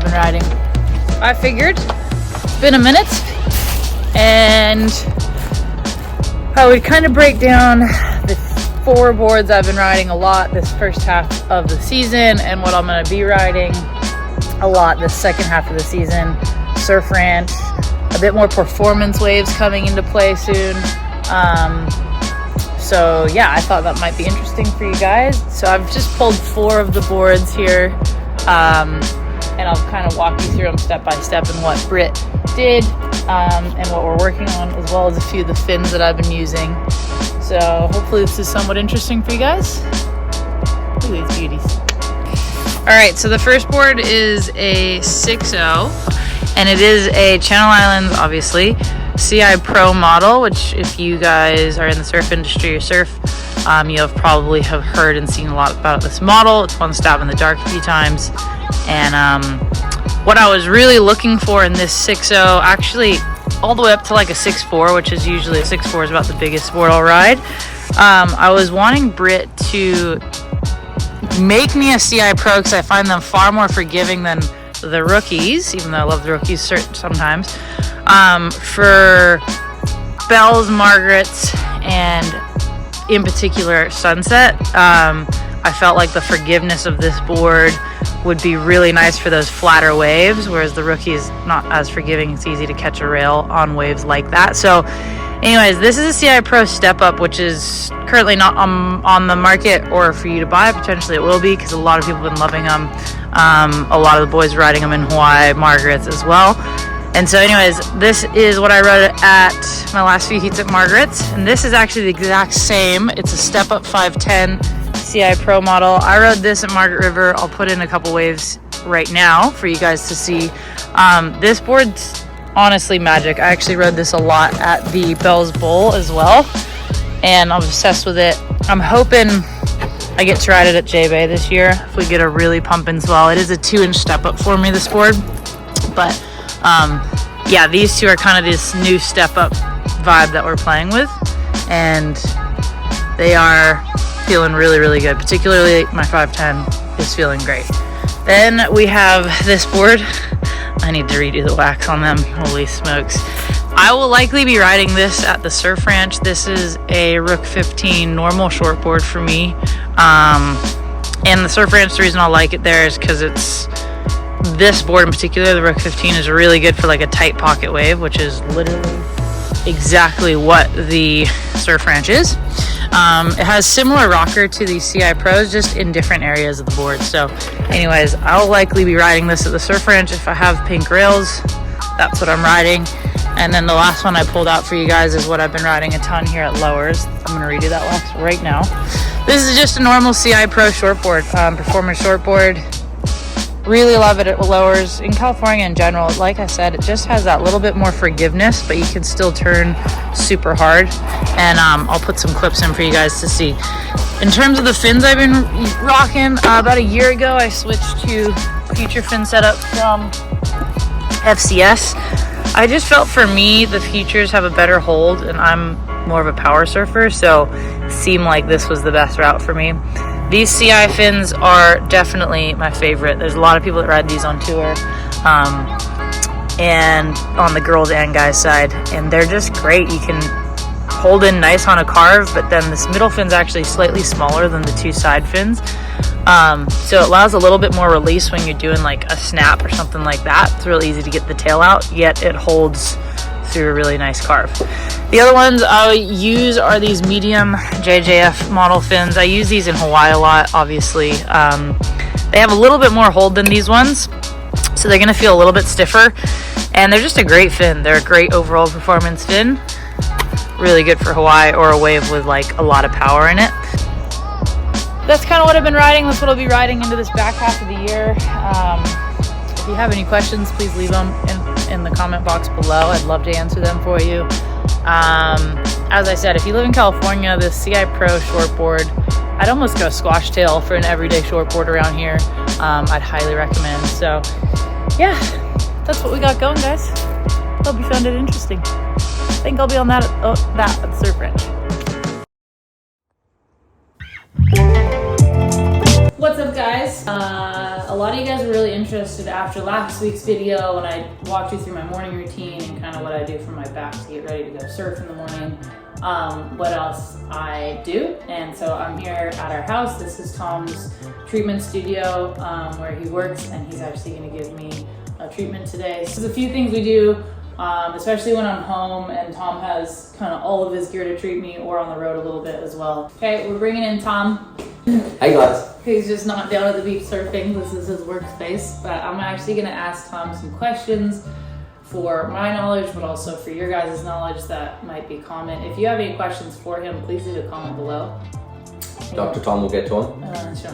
I've been riding. I figured it's been a minute and I would kind of break down the 4 boards I've been riding a lot this first half of the season and what I'm going to be riding a lot this second half of the season. Surf Ranch, a bit more performance waves coming into play soon. So yeah, I thought that might be interesting for you guys. So I've just pulled 4 of the boards here, and I'll kind of walk you through them step by step and what Britt did, and what we're working on, as well as a few of the fins that I've been using. So hopefully this is somewhat interesting for you guys. Look at these beauties. All right, so the first board is a 6.0, and it is a Channel Islands, obviously, CI Pro model, which if you guys are in the surf industry or surf, you have probably heard and seen a lot about this model. It's one stab in the dark a few times. And what I was really looking for in this 6.0, actually all the way up to like a 6.4, which is usually a 6.4 is about the biggest board I'll ride. I was wanting Britt to make me a CI Pro because I find them far more forgiving than the rookies, even though I love the rookies sometimes. For Bells, Margarets, and in particular Sunset, I felt like the forgiveness of this board would be really nice for those flatter waves, whereas the rookies not as forgiving. It's easy to catch a rail on waves like that. So anyways, this is a CI Pro Step Up, which is currently not on the market or for you to buy. Potentially it will be, because a lot of people have been loving them. A lot of the boys riding them in Hawaii, Margarets as well. And so anyways, this is what I rode at my last few heats at Margaret's, and this is actually the exact same. It's a Step Up 510 CI Pro model. I rode this at Margaret River. I'll put in a couple waves right now for you guys to see. This board's honestly magic. I actually rode this a lot at the Bells Bowl as well, and I'm obsessed with it. I'm hoping I get to ride it at J-Bay this year if we get a really pumping swell. It is a 2-inch step up for me, this board, but yeah, these two are kind of this new step up vibe that we're playing with, and they are feeling really, really good. Particularly my 510 is feeling great. Then we have this board. I need to redo the wax on them. Holy smokes. I will likely be riding this at the Surf Ranch. This is a Rook 15 normal shortboard for me. And the Surf Ranch, the reason I like it there is because it's this board in particular, the Rook 15, is really good for like a tight pocket wave, which is literally exactly what the Surf Ranch is. It has similar rocker to the CI Pros, just in different areas of the board. So anyways, I'll likely be riding this at the Surf Ranch. If I have pink rails, that's what I'm riding. And then the last one I pulled out for you guys is what I've been riding a ton here at Lowers. I'm going to redo that wax right now. This is just a normal CI Pro shortboard, performance shortboard. Really love it at Lowers. In California in general, like I said, it just has that little bit more forgiveness, but you can still turn super hard. And I'll put some clips in for you guys to see. In terms of the fins I've been rocking, about a year ago I switched to future fin setup from FCS. I just felt for me the futures have a better hold, and I'm more of a power surfer, so it seemed like this was the best route for me. These CI fins are definitely my favorite. There's a lot of people that ride these on tour, and on the girls and guys side, and they're just great. You can hold in nice on a carve, but then this middle fin's actually slightly smaller than the 2 side fins, so it allows a little bit more release when you're doing like a snap or something like that. It's really easy to get the tail out, yet it holds through a really nice carve. The other ones I use are these medium JJF model fins. I use these in Hawaii a lot, obviously. They have a little bit more hold than these ones, so they're gonna feel a little bit stiffer, and they're just a great fin. They're a great overall performance fin. Really good for Hawaii or a wave with like a lot of power in it. That's kind of what I've been riding. That's what I'll be riding into this back half of the year. If you have any questions, please leave them in the comment box below. I'd love to answer them for you. As I said, if you live in California, this CI Pro shortboard, I'd almost go squash tail for an everyday shortboard around here. I'd highly recommend. So yeah, that's what we got going, guys. Hope you found it interesting. I think I'll be on that at the Surf Ranch. What's up, guys? a lot of you guys were really interested after last week's video when I walked you through my morning routine and kind of what I do for my back to get ready to go surf in the morning. What else I do. And so I'm here at our house. This is Tom's treatment studio where he works, and he's actually going to give me a treatment today. So there's a few things we do, especially when I'm home and Tom has kind of all of his gear to treat me, or on the road a little bit as well. Okay, we're bringing in Tom. Hey guys. He's just not down at the beach surfing. This is his workspace, but I'm actually going to ask Tom some questions for my knowledge, but also for your guys' knowledge that might be common. If you have any questions for him, please leave a comment below. Dr. Tom will get to him.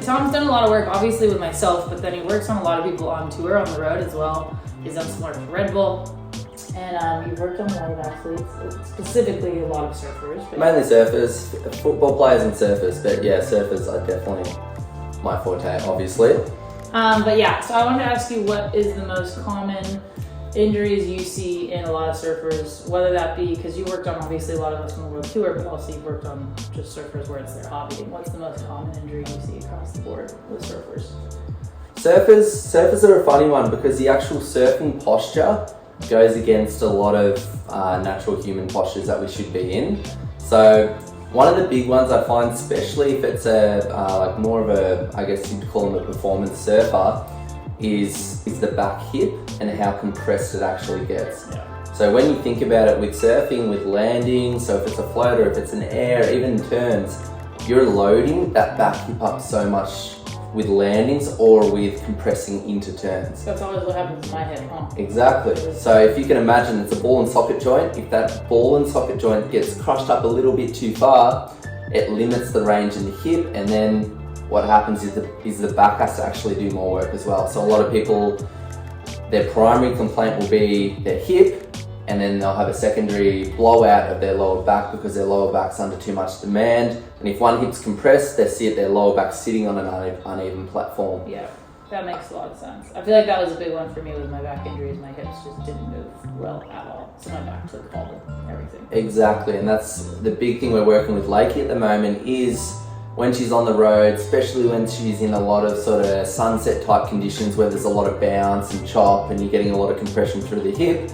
Tom's done a lot of work, obviously, with myself, but then he works on a lot of people on tour, on the road as well. He's done some work for Red Bull, and you've worked on a lot of athletes, specifically a lot of surfers. But mainly surfers, football players and surfers, but yeah, surfers are definitely my forte, obviously. But yeah, so I wanted to ask you, what is the most common injuries you see in a lot of surfers, whether that be because you worked on obviously a lot of us on the world tour, but also you've worked on just surfers where it's their hobby. What's the most common injury you see across the board with surfers? Surfers are a funny one because the actual surfing posture goes against a lot of natural human postures that we should be in. So one of the big ones I find, especially if it's like more of a, I guess you'd call them a performance surfer, is the back hip and how compressed it actually gets. Yeah. So when you think about it with surfing, with landing, so if it's a floater, if it's an air, even turns, you're loading that back hip up so much with landings or with compressing into turns. That's always what happens in my head, huh? Exactly. So if you can imagine it's a ball and socket joint, if that ball and socket joint gets crushed up a little bit too far, it limits the range in the hip, and then what happens is the back has to actually do more work as well. So a lot of people, their primary complaint will be their hip, and then they'll have a secondary blowout of their lower back because their lower back's under too much demand. And if one hip's compressed, they see their lower back sitting on an uneven platform. Yeah, that makes a lot of sense. I feel like that was a big one for me with my back injuries. My hips just didn't move well at all. So my back took all everything. Exactly, and that's the big thing we're working with Lakey at the moment is when she's on the road, especially when she's in a lot of sort of sunset type conditions where there's a lot of bounce and chop and you're getting a lot of compression through the hip,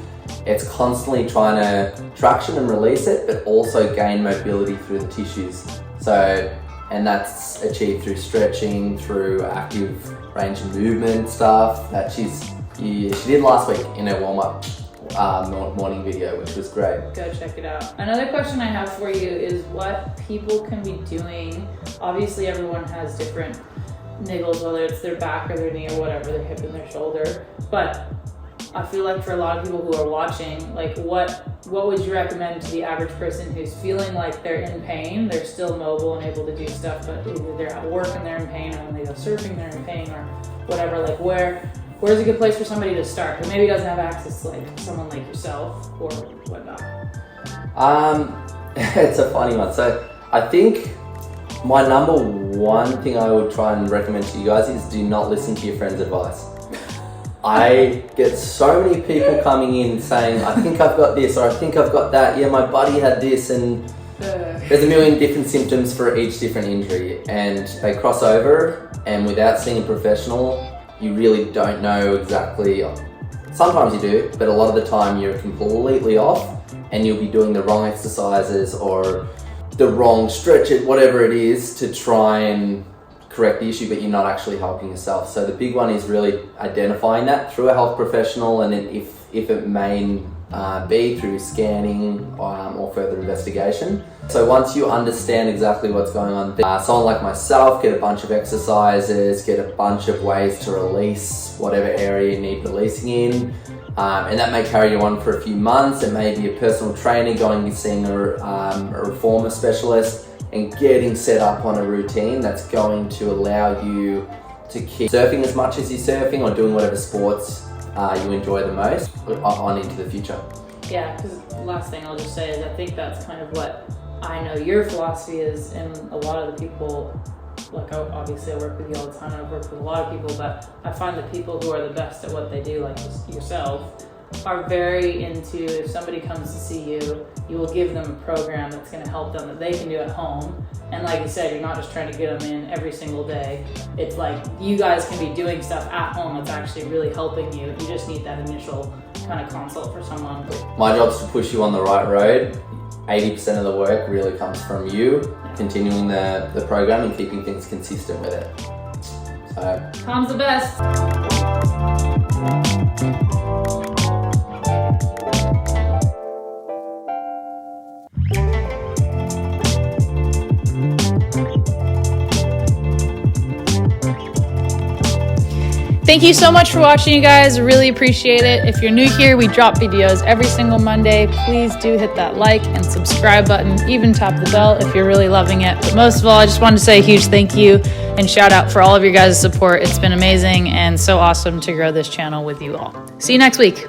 it's constantly trying to traction and release it, but also gain mobility through the tissues. So, and that's achieved through stretching, through active range of movement stuff that she did last week in her warm-up morning video, which was great. Go check it out. Another question I have for you is what people can be doing. Obviously everyone has different niggles, whether it's their back or their knee or whatever, their hip and their shoulder, but I feel like for a lot of people who are watching, like what would you recommend to the average person who's feeling like they're in pain, they're still mobile and able to do stuff, but either they're at work and they're in pain, or when they go surfing they're in pain, or whatever, like where's a good place for somebody to start who maybe doesn't have access to like someone like yourself or whatnot? It's a funny one. So I think my number one thing I would try and recommend to you guys is do not listen to your friend's advice. I get so many people coming in saying, I think I've got this, or I think I've got that. Yeah, my buddy had this, and there's a million different symptoms for each different injury, and they cross over, and without seeing a professional, you really don't know exactly. Sometimes you do, but a lot of the time you're completely off, and you'll be doing the wrong exercises or the wrong stretch, whatever it is, to try and correct the issue, but you're not actually helping yourself. So the big one is really identifying that through a health professional, and then if it may be through scanning or further investigation. So once you understand exactly what's going on, someone like myself, get a bunch of exercises, get a bunch of ways to release whatever area you need releasing in, and that may carry you on for a few months. It may be a personal trainer going and seeing a reformer specialist, and getting set up on a routine that's going to allow you to keep surfing as much as you're surfing, or doing whatever sports you enjoy the most on into the future. Yeah, because the last thing I'll just say is I think that's kind of what I know your philosophy is, and a lot of the people, like obviously I work with you all the time and I've worked with a lot of people, but I find the people who are the best at what they do, like yourself, are very into, if somebody comes to see you, you will give them a program that's going to help them that they can do at home. And like you said, you're not just trying to get them in every single day. It's like you guys can be doing stuff at home that's actually really helping you. You just need that initial kind of consult for someone. My job's to push you on the right road. 80% of the work really comes from you, continuing the program and keeping things consistent with it. So Tom's the best. Thank you so much for watching, you guys. I really appreciate it. If you're new here, we drop videos every single Monday. Please do hit that like and subscribe button, even tap the bell if you're really loving it. But most of all, I just wanted to say a huge thank you and shout out for all of your guys' support. It's been amazing and so awesome to grow this channel with you all. See you next week.